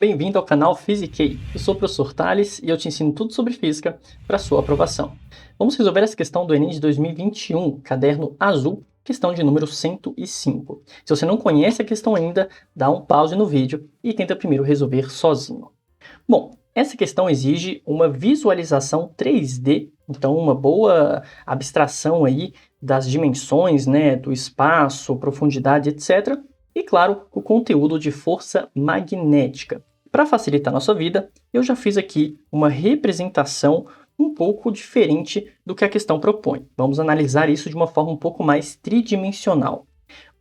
Bem-vindo ao canal Physiquei. Eu sou o professor Thales e eu te ensino tudo sobre física para sua aprovação. Vamos resolver essa questão do Enem de 2021, caderno azul, questão de número 105. Se você não conhece a questão ainda, dá um pause no vídeo e tenta primeiro resolver sozinho. Bom, essa questão exige uma visualização 3D, então uma boa abstração aí das dimensões, do espaço, profundidade, etc. E, claro, o conteúdo de força magnética. Para facilitar a nossa vida, eu já fiz aqui uma representação um pouco diferente do que a questão propõe. Vamos analisar isso de uma forma um pouco mais tridimensional.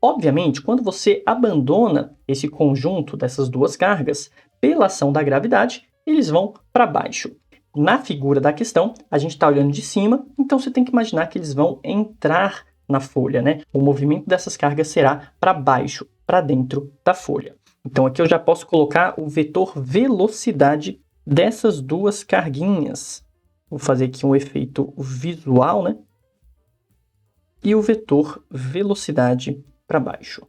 Obviamente, quando você abandona esse conjunto dessas duas cargas, pela ação da gravidade, eles vão para baixo. Na figura da questão, a gente está olhando de cima, então você tem que imaginar que eles vão entrar na folha, O movimento dessas cargas será para baixo, para dentro da folha. Então aqui eu já posso colocar o vetor velocidade dessas duas carguinhas. Vou fazer aqui um efeito visual, E o vetor velocidade para baixo.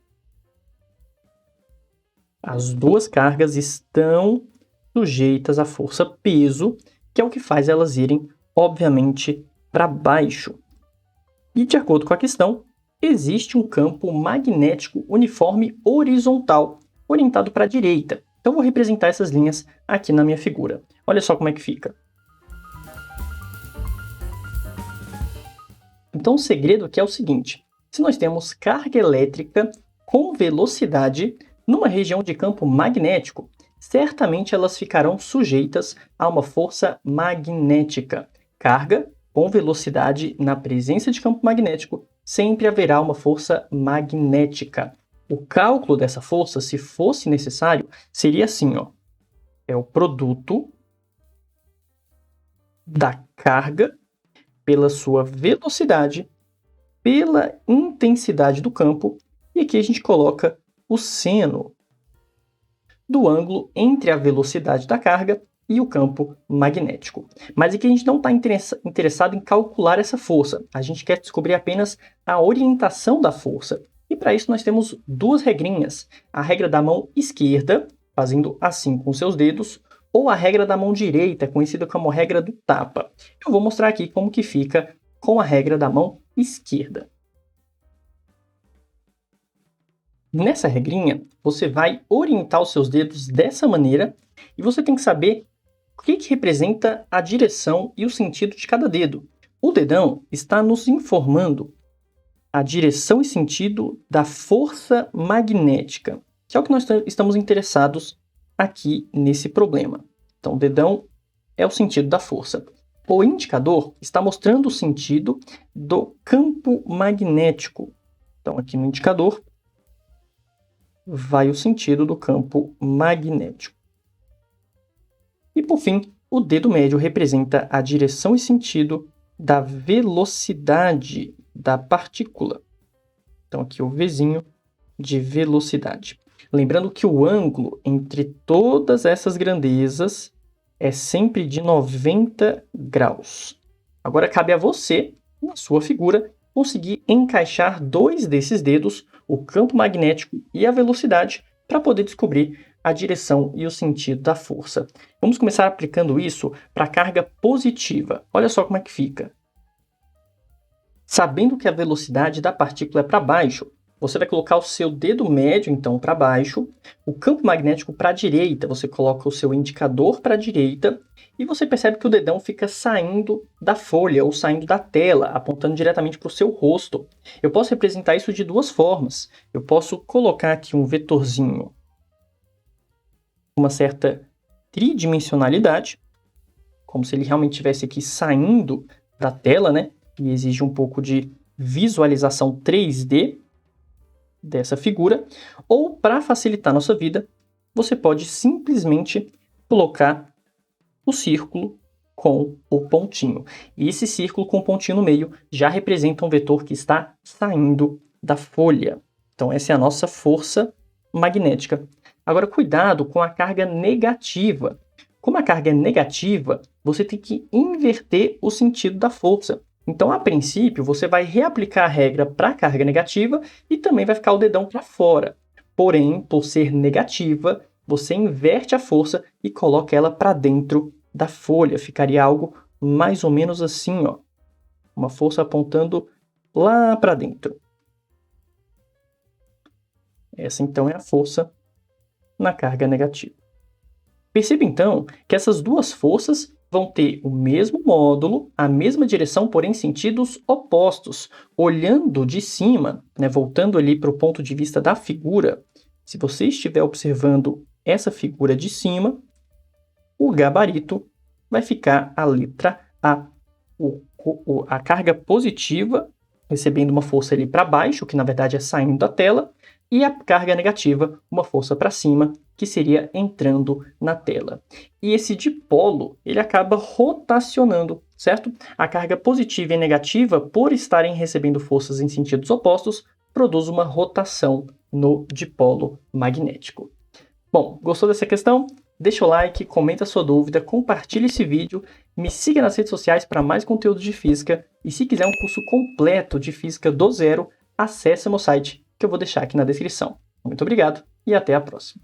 As duas cargas estão sujeitas à força peso, que é o que faz elas irem, obviamente, para baixo. E, de acordo com a questão, existe um campo magnético uniforme horizontal, orientado para a direita. Então, vou representar essas linhas aqui na minha figura. Olha só como é que fica. Então, o segredo aqui é o seguinte. Se nós temos carga elétrica com velocidade numa região de campo magnético, certamente elas ficarão sujeitas a uma força magnética. Carga com velocidade na presença de campo magnético, sempre haverá uma força magnética. O cálculo dessa força, se fosse necessário, seria assim, É o produto da carga pela sua velocidade, pela intensidade do campo, e aqui a gente coloca o seno do ângulo entre a velocidade da carga e o campo magnético. Mas aqui a gente não está interessado em calcular essa força. A gente quer descobrir apenas a orientação da força. E para isso nós temos duas regrinhas. A regra da mão esquerda, fazendo assim com seus dedos, ou a regra da mão direita, conhecida como regra do tapa. Eu vou mostrar aqui como que fica com a regra da mão esquerda. Nessa regrinha, você vai orientar os seus dedos dessa maneira e você tem que saber o que representa a direção e o sentido de cada dedo. O dedão está nos informando a direção e sentido da força magnética, que é o que nós estamos interessados aqui nesse problema. Então, o dedão é o sentido da força. O indicador está mostrando o sentido do campo magnético. Então, aqui no indicador, vai o sentido do campo magnético. E, por fim, o dedo médio representa a direção e sentido da velocidade da partícula. Então, aqui o Vzinho de velocidade. Lembrando que o ângulo entre todas essas grandezas é sempre de 90 graus. Agora, cabe a você, na sua figura, conseguir encaixar dois desses dedos, o campo magnético e a velocidade, para poder descobrir a direção e o sentido da força. Vamos começar aplicando isso para a carga positiva. Olha só como é que fica. Sabendo que a velocidade da partícula é para baixo, você vai colocar o seu dedo médio, então, para baixo, o campo magnético para a direita, você coloca o seu indicador para a direita, e você percebe que o dedão fica saindo da folha ou saindo da tela, apontando diretamente para o seu rosto. Eu posso representar isso de duas formas. Eu posso colocar aqui um vetorzinho com uma certa tridimensionalidade, como se ele realmente estivesse aqui saindo da tela, E exige um pouco de visualização 3D dessa figura, ou para facilitar a nossa vida, você pode simplesmente colocar o círculo com o pontinho. E esse círculo com o pontinho no meio já representa um vetor que está saindo da folha. Então essa é a nossa força magnética. Agora cuidado com a carga negativa. Como a carga é negativa, você tem que inverter o sentido da força. Então, a princípio, você vai reaplicar a regra para a carga negativa e também vai ficar o dedão para fora. Porém, por ser negativa, você inverte a força e coloca ela para dentro da folha. Ficaria algo mais ou menos assim, ó. Uma força apontando lá para dentro. Essa, então, é a força na carga negativa. Perceba, então, que essas duas forças vão ter o mesmo módulo, a mesma direção, porém sentidos opostos. Olhando de cima, né, voltando ali para o ponto de vista da figura, se você estiver observando essa figura de cima, o gabarito vai ficar a letra A. A carga positiva, recebendo uma força ali para baixo, que na verdade é saindo da tela, e a carga negativa, uma força para cima, que seria entrando na tela. E esse dipolo, ele acaba rotacionando, certo? A carga positiva e negativa, por estarem recebendo forças em sentidos opostos, produz uma rotação no dipolo magnético. Bom, gostou dessa questão? Deixa o like, comenta a sua dúvida, compartilhe esse vídeo, me siga nas redes sociais para mais conteúdo de física e se quiser um curso completo de física do zero, acesse meu site que eu vou deixar aqui na descrição. Muito obrigado e até a próxima.